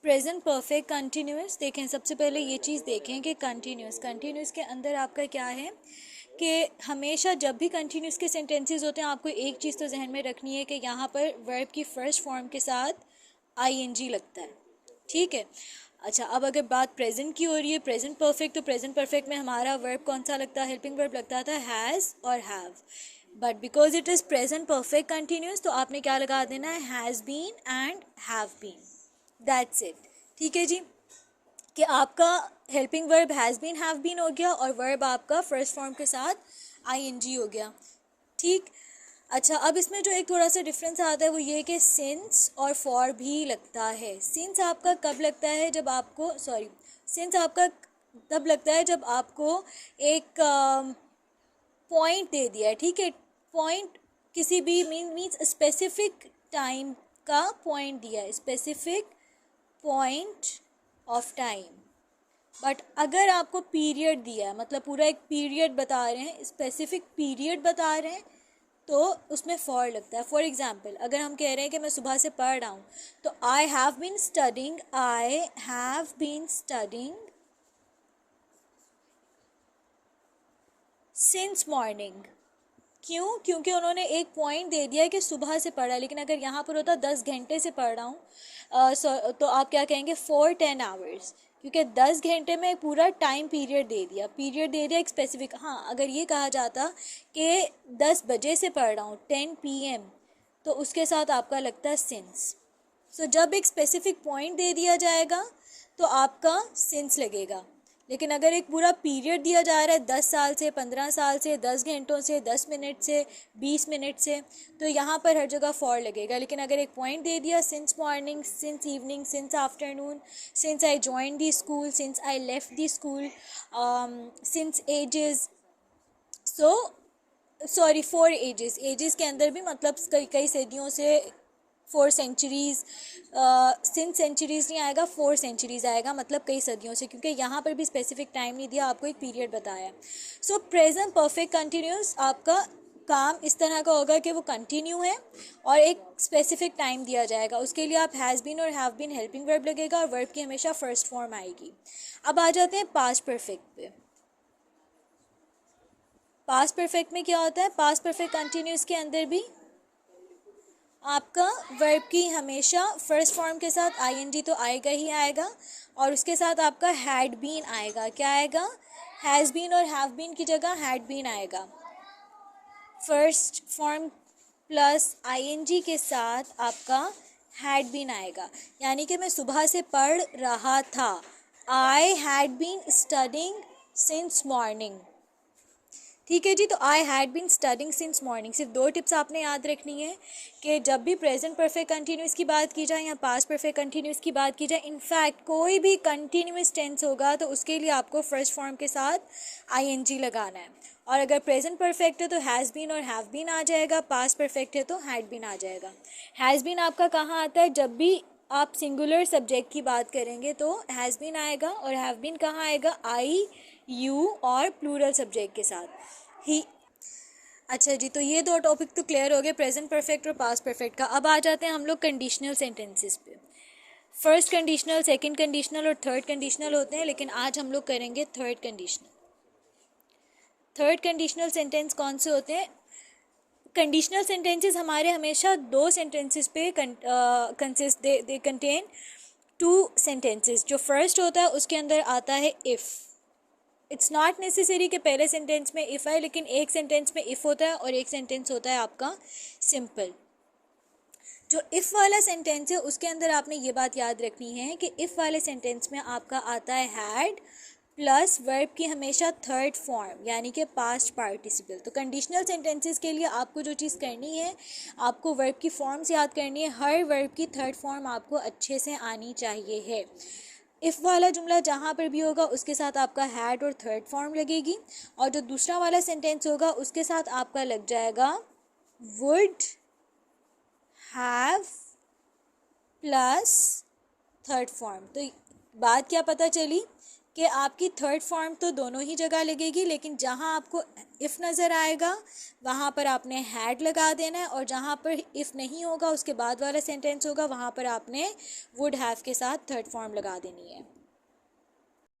Present perfect continuous देखें, सबसे पहले ये चीज़ देखें कि कंटिन्यूस के अंदर आपका क्या है कि हमेशा जब भी कंटिन्यूस के सेंटेंसेस होते हैं आपको एक चीज़ तो जहन में रखनी है कि यहाँ पर वर्ब की फर्स्ट फॉर्म के साथ आईएनजी लगता है, ठीक है। अच्छा, अब अगर बात प्रेजेंट की हो रही है, प्रेजेंट परफेक्ट, तो प्रेजेंट परफेक्ट में हमारा वर्ब कौन सा लगता है, हेल्पिंग वर्ब लगता था हैज़ और have, but because it is present perfect continuous तो आपने क्या लगा देना है, has been and have been, that's it, ठीक है जी। कि आपका helping verb has been have been हो गया और वर्ब आपका फर्स्ट फॉर्म के साथ आईएनजी हो गया, ठीक। अच्छा, अब इसमें जो एक थोड़ा सा डिफरेंस आता है वो ये कि सिंस और फॉर भी लगता है। सिंस आपका कब लगता है, जब आपको सिंस आपका तब लगता है जब आपको एक पॉइंट दे दिया है, ठीक है। पॉइंट किसी भी मीन्स स्पेसिफिक टाइम का पॉइंट दिया है, specific point of time. But अगर आपको पीरियड दिया है, मतलब पूरा एक पीरियड बता रहे हैं, स्पेसिफिक पीरियड बता रहे हैं, तो उसमें फॉर लगता है। फॉर एग्जाम्पल, अगर हम कह रहे हैं कि मैं सुबह से पढ़ रहा हूँ, तो I have been studying since morning. क्यों? क्योंकि उन्होंने एक पॉइंट दे दिया है कि सुबह से पढ़ा, लेकिन अगर यहाँ पर होता 10 घंटे से पढ़ रहा हूँ तो आप क्या कहेंगे, फॉर 10 आवर्स, क्योंकि 10 घंटे में पूरा टाइम पीरियड दे दिया एक स्पेसिफिक। हाँ, अगर ये कहा जाता कि 10 बजे से पढ़ रहा हूँ 10 PM, तो उसके साथ आपका लगता है सिंस। सो जब एक स्पेसिफिक पॉइंट दे दिया जाएगा तो आपका सिंस लगेगा, लेकिन अगर एक पूरा पीरियड दिया जा रहा है 10 साल से, 15 साल से, 10 घंटों से, 10 मिनट से, 20 मिनट से, तो यहाँ पर हर जगह फॉर लगेगा। लेकिन अगर एक पॉइंट दे दिया, since morning, since evening, since afternoon, since I join the school, since I left the school, since ages, for ages के अंदर भी मतलब कई कई सदियों से, 4 सेंचुरीज़, सिंस सेंचुरीज़ नहीं आएगा, 4 सेंचुरीज़ आएगा, मतलब कई सदियों से, क्योंकि यहाँ पर भी स्पेसिफिक टाइम नहीं दिया, आपको एक पीरियड बताया। सो प्रेजेंट परफेक्ट कंटिन्यूस आपका काम इस तरह का होगा कि वो कंटिन्यू है और एक स्पेसिफिक टाइम दिया जाएगा, उसके लिए आप हैज़ बीन और हैव बीन हेल्पिंग वर्ब लगेगा और वर्ब की हमेशा फर्स्ट फॉर्म आएगी। अब आ जाते हैं पास्ट परफेक्ट पे। पास्ट परफेक्ट में क्या होता है, पास्ट परफेक्ट कंटिन्यूस के अंदर भी आपका वर्ब की हमेशा फर्स्ट फॉर्म के साथ आईएनजी तो आएगा ही आएगा, और उसके साथ आपका हैड बीन आएगा। क्या आएगा, हैज़ बीन और हैव बीन की जगह हैड बीन आएगा। फर्स्ट फॉर्म प्लस आईएनजी के साथ आपका हैड बीन आएगा, यानी कि मैं सुबह से पढ़ रहा था, I had been studying since morning, ठीक है जी। तो I had been studying since morning. सिर्फ 2 टिप्स आपने याद रखनी है कि जब भी प्रेजेंट परफेक्ट कंटिन्यूस की बात की जाए या पास्ट परफेक्ट कंटिन्यूस की बात की जाए, इनफैक्ट कोई भी कंटिन्यूस टेंस होगा तो उसके लिए आपको फर्स्ट फॉर्म के साथ आईएनजी लगाना है। और अगर प्रेजेंट परफेक्ट है तो हैज़ बीन और हैव बीन आ जाएगा, पास्ट परफेक्ट है तो हैड बीन आ जाएगा। हैज़ बीन आपका कहाँ आता है, जब भी आप सिंगुलर सब्जेक्ट की बात करेंगे तो हैज़ बीन आएगा, और हैव बीन कहाँ आएगा, आई, यू और प्लूरल सब्जेक्ट के साथ ही। अच्छा जी, तो ये 2 टॉपिक तो क्लियर हो गए, प्रेजेंट परफेक्ट और पास्ट परफेक्ट का। अब आ जाते हैं हम लोग कंडीशनल सेंटेंसेस पे। फर्स्ट कंडीशनल, सेकंड कंडीशनल और थर्ड कंडीशनल होते हैं, लेकिन आज हम लोग करेंगे third conditional. Third conditional sentence कौन से होते हैं, कंडीशनल सेंटेंसेस हमारे हमेशा 2 सेंटेंसेस पे कंसिस्ट, दे कंटेन 2 सेंटेंसेस। जो फर्स्ट होता है उसके अंदर आता है इफ़। इट्स नॉट नेसेसरी कि पहले सेंटेंस में इफ़ आए, लेकिन एक सेंटेंस में इफ़ होता है और एक सेंटेंस होता है आपका सिंपल। जो इफ़ वाला सेंटेंस है उसके अंदर आपने ये बात याद रखनी है कि इफ़ वाले सेंटेंस में आपका आता है हैड प्लस वर्ब की हमेशा थर्ड फॉर्म, यानी कि पास्ट पार्टिसिपल। तो कंडीशनल सेंटेंसेस के लिए आपको जो चीज़ करनी है, आपको वर्ब की फॉर्म्स याद करनी है, हर वर्ब की थर्ड फॉर्म आपको अच्छे से आनी चाहिए है। इफ़ वाला जुमला जहाँ पर भी होगा उसके साथ आपका हैड और थर्ड फॉर्म लगेगी, और जो दूसरा वाला सेंटेंस होगा उसके साथ आपका लग जाएगा would have plus third form. तो बात क्या पता चली कि आपकी थर्ड फॉर्म तो दोनों ही जगह लगेगी, लेकिन जहाँ आपको इफ़ नज़र आएगा वहाँ पर आपने हैड लगा देना है, और जहाँ पर इफ़ नहीं होगा उसके बाद वाला सेंटेंस होगा वहाँ पर आपने वुड हैव के साथ थर्ड फॉर्म लगा देनी है।